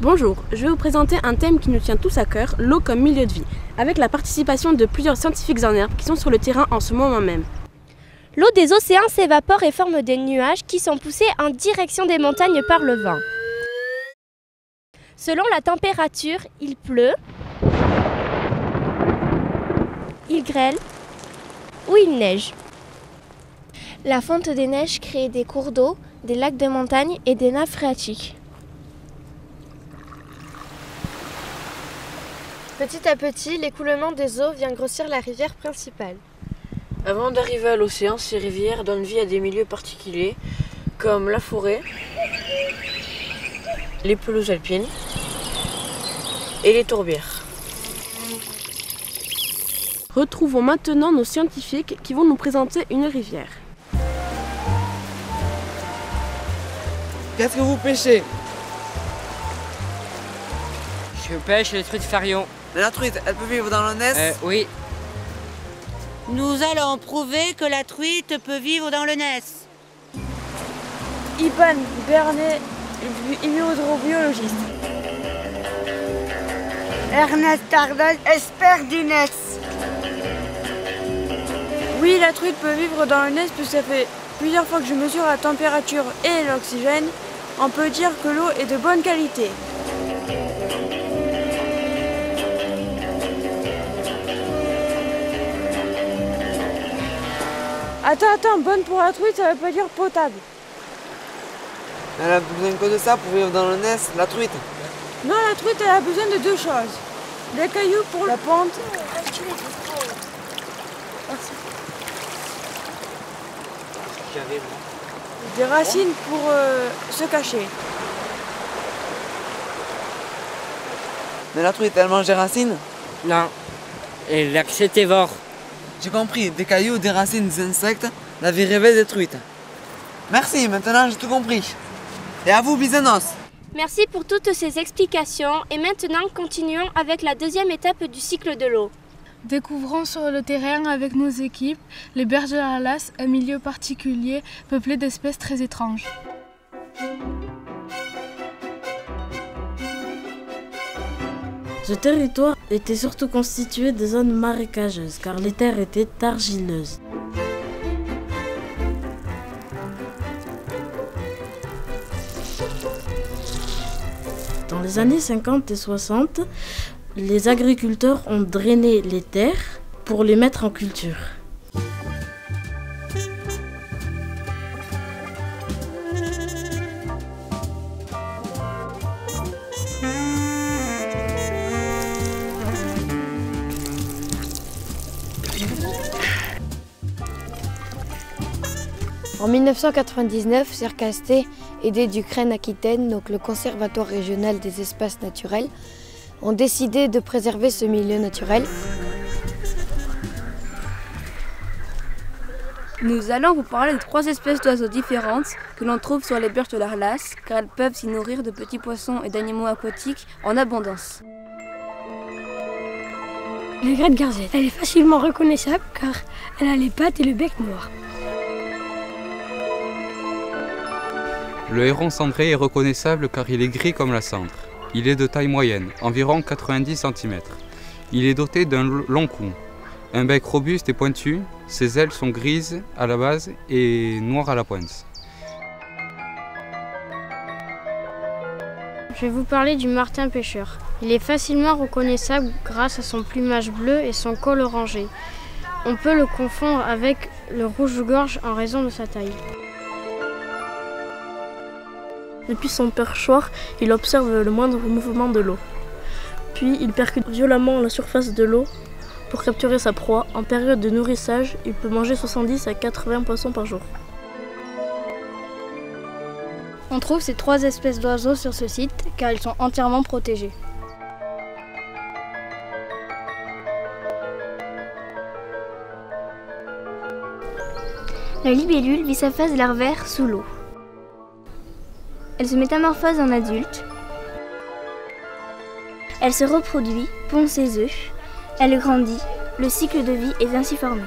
Bonjour, je vais vous présenter un thème qui nous tient tous à cœur, l'eau comme milieu de vie, avec la participation de plusieurs scientifiques en herbe qui sont sur le terrain en ce moment même. L'eau des océans s'évapore et forme des nuages qui sont poussés en direction des montagnes par le vent. Selon la température, il pleut, il grêle ou il neige. La fonte des neiges crée des cours d'eau, des lacs de montagne et des nappes phréatiques. Petit à petit, l'écoulement des eaux vient grossir la rivière principale. Avant d'arriver à l'océan, ces rivières donnent vie à des milieux particuliers comme la forêt, les pelouses alpines et les tourbières. Retrouvons maintenant nos scientifiques qui vont nous présenter une rivière. Qu'est-ce que vous pêchez? Je pêche les truites Farion. Mais la truite, elle peut vivre dans l'eau Ness? Oui. Nous allons prouver que la truite peut vivre dans le Ness. Ivan Bernet, hydrobiologiste. Ernest Tardal, expert du Ness. Oui, la truite peut vivre dans le Ness puisque ça fait plusieurs fois que je mesure la température et l'oxygène. On peut dire que l'eau est de bonne qualité. Attends, bonne pour la truite, ça veut pas dire potable. Elle a besoin que de ça pour vivre dans le Ness, la truite. Non, la truite, elle a besoin de deux choses. Des cailloux pour la pente. Merci. Des racines pour se cacher. Mais la truite, elle mange des racines? Non. Et l'acceptévore. J'ai compris, des cailloux, des racines, des insectes, la vie rêvée des truites. Merci, maintenant j'ai tout compris. Et à vous, bisounours. Merci pour toutes ces explications et maintenant continuons avec la deuxième étape du cycle de l'eau. Découvrons sur le terrain avec nos équipes les berges de la Lasse, un milieu particulier peuplé d'espèces très étranges. Ce territoire était surtout constitué de zones marécageuses car les terres étaient argileuses. Dans les années 50 et 60, les agriculteurs ont drainé les terres pour les mettre en culture. En 1999, Cercasté, aidé du CREN Aquitaine, donc le Conservatoire régional des espaces naturels, ont décidé de préserver ce milieu naturel. Nous allons vous parler de 3 espèces d'oiseaux différentes que l'on trouve sur les berges de la Lasse, car elles peuvent s'y nourrir de petits poissons et d'animaux aquatiques en abondance. La grette garzette, elle est facilement reconnaissable car elle a les pattes et le bec noirs. Le héron cendré est reconnaissable car il est gris comme la cendre. Il est de taille moyenne, environ 90 cm. Il est doté d'un long cou, un bec robuste et pointu, ses ailes sont grises à la base et noires à la pointe. Je vais vous parler du martin pêcheur. Il est facilement reconnaissable grâce à son plumage bleu et son col orangé. On peut le confondre avec le rouge-gorge en raison de sa taille. Depuis son perchoir, il observe le moindre mouvement de l'eau. Puis il percute violemment la surface de l'eau pour capturer sa proie. En période de nourrissage, il peut manger 70 à 80 poissons par jour. On trouve ces 3 espèces d'oiseaux sur ce site car ils sont entièrement protégés. La libellule vit sa phase larvaire sous l'eau. Elle se métamorphose en adulte. Elle se reproduit, pond ses œufs. Elle grandit. Le cycle de vie est ainsi formé.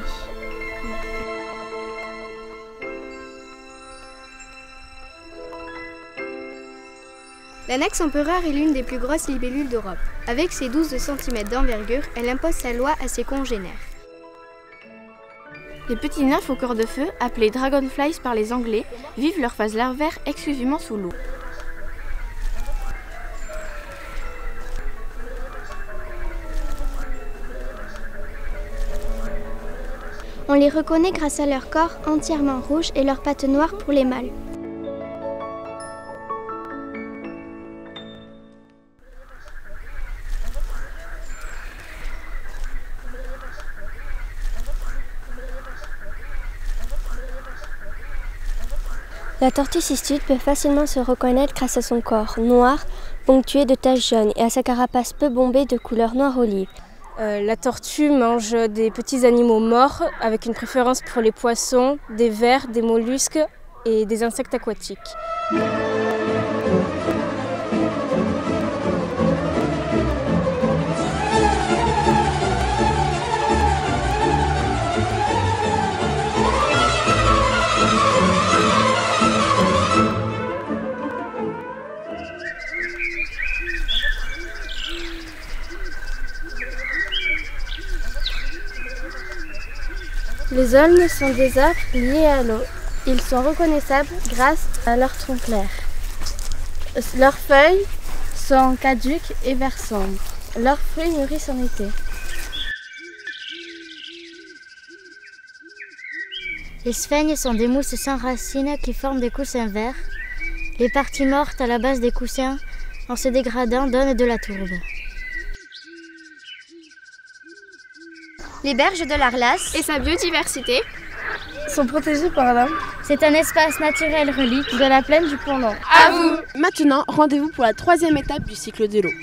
L'Anax empereur est l'une des plus grosses libellules d'Europe. Avec ses 12 cm d'envergure, elle impose sa loi à ses congénères. Les petits nymphes au corps de feu, appelés dragonflies par les Anglais, vivent leur phase larvaire exclusivement sous l'eau. On les reconnaît grâce à leur corps entièrement rouge et leurs pattes noires pour les mâles. La tortue cistude peut facilement se reconnaître grâce à son corps noir, ponctué de taches jaunes, et à sa carapace peu bombée de couleur noire olive. La tortue mange des petits animaux morts, avec une préférence pour les poissons, des vers, des mollusques et des insectes aquatiques. Les aulnes sont des arbres liés à l'eau. Ils sont reconnaissables grâce à leur tronc clair. Leurs feuilles sont caduques et vert sombre. Leurs fruits nourrissent en été. Les sphènes sont des mousses sans racines qui forment des coussins verts. Les parties mortes à la base des coussins, en se dégradant, donnent de la tourbe. Les berges de l'Arlas et sa biodiversité sont protégées par l'homme. C'est un espace naturel relique de la plaine du Pont-Long. À vous! Maintenant, rendez-vous pour la 3e étape du cycle de l'eau.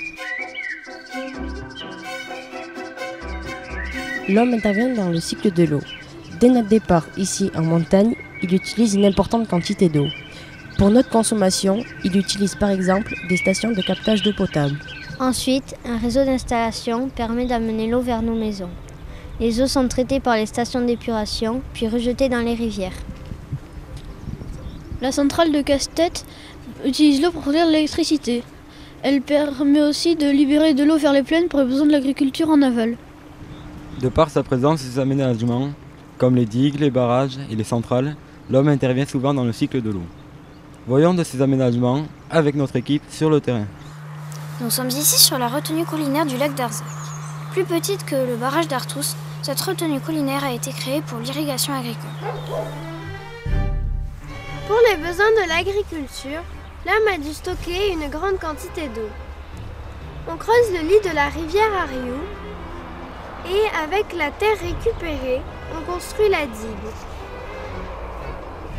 L'homme intervient dans le cycle de l'eau. Dès notre départ, ici en montagne, il utilise une importante quantité d'eau. Pour notre consommation, il utilise par exemple des stations de captage d'eau potable. Ensuite, un réseau d'installations permet d'amener l'eau vers nos maisons. Les eaux sont traitées par les stations d'épuration, puis rejetées dans les rivières. La centrale de casse-tête utilise l'eau pour produire de l'électricité. Elle permet aussi de libérer de l'eau vers les plaines pour les besoins de l'agriculture en aval. De par sa présence et ses aménagements, comme les digues, les barrages et les centrales, l'homme intervient souvent dans le cycle de l'eau. Voyons de ces aménagements avec notre équipe sur le terrain. Nous sommes ici sur la retenue collinaire du lac d'Arzac. Plus petite que le barrage d'Artous, cette retenue collinaire a été créée pour l'irrigation agricole. Pour les besoins de l'agriculture, l'homme a dû stocker une grande quantité d'eau. On creuse le lit de la rivière Ariou et avec la terre récupérée, on construit la digue.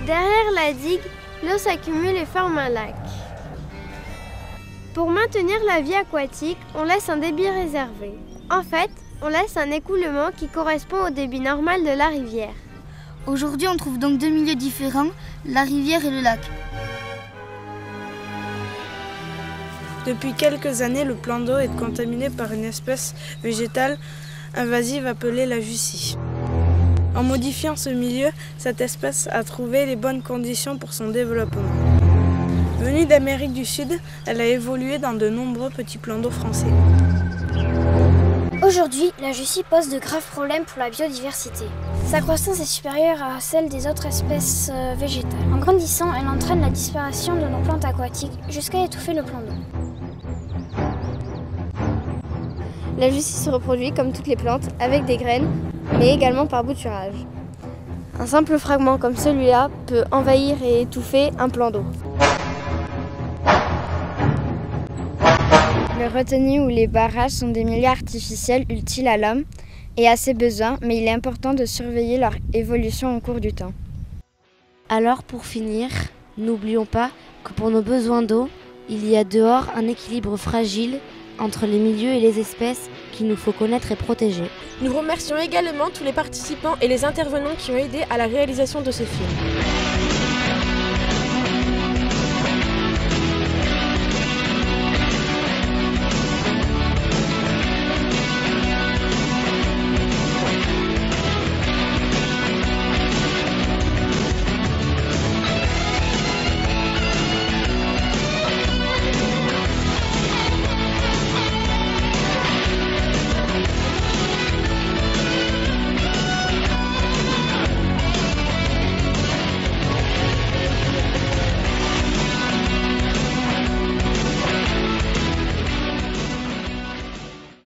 Derrière la digue, l'eau s'accumule et forme un lac. Pour maintenir la vie aquatique, on laisse un débit réservé. En fait, on laisse un écoulement qui correspond au débit normal de la rivière. Aujourd'hui, on trouve donc deux milieux différents, la rivière et le lac. Depuis quelques années, le plan d'eau est contaminé par une espèce végétale invasive appelée la jussie. En modifiant ce milieu, cette espèce a trouvé les bonnes conditions pour son développement. Venue d'Amérique du Sud, elle a évolué dans de nombreux petits plans d'eau français. Aujourd'hui, la jussie pose de graves problèmes pour la biodiversité. Sa croissance est supérieure à celle des autres espèces végétales. En grandissant, elle entraîne la disparition de nos plantes aquatiques jusqu'à étouffer le plan d'eau. La jussie se reproduit comme toutes les plantes avec des graines, mais également par bouturage. Un simple fragment comme celui-là peut envahir et étouffer un plan d'eau. Les retenues ou les barrages sont des milieux artificiels utiles à l'homme et à ses besoins, mais il est important de surveiller leur évolution au cours du temps. Alors pour finir, n'oublions pas que pour nos besoins d'eau, il y a dehors un équilibre fragile entre les milieux et les espèces qu'il nous faut connaître et protéger. Nous remercions également tous les participants et les intervenants qui ont aidé à la réalisation de ce film.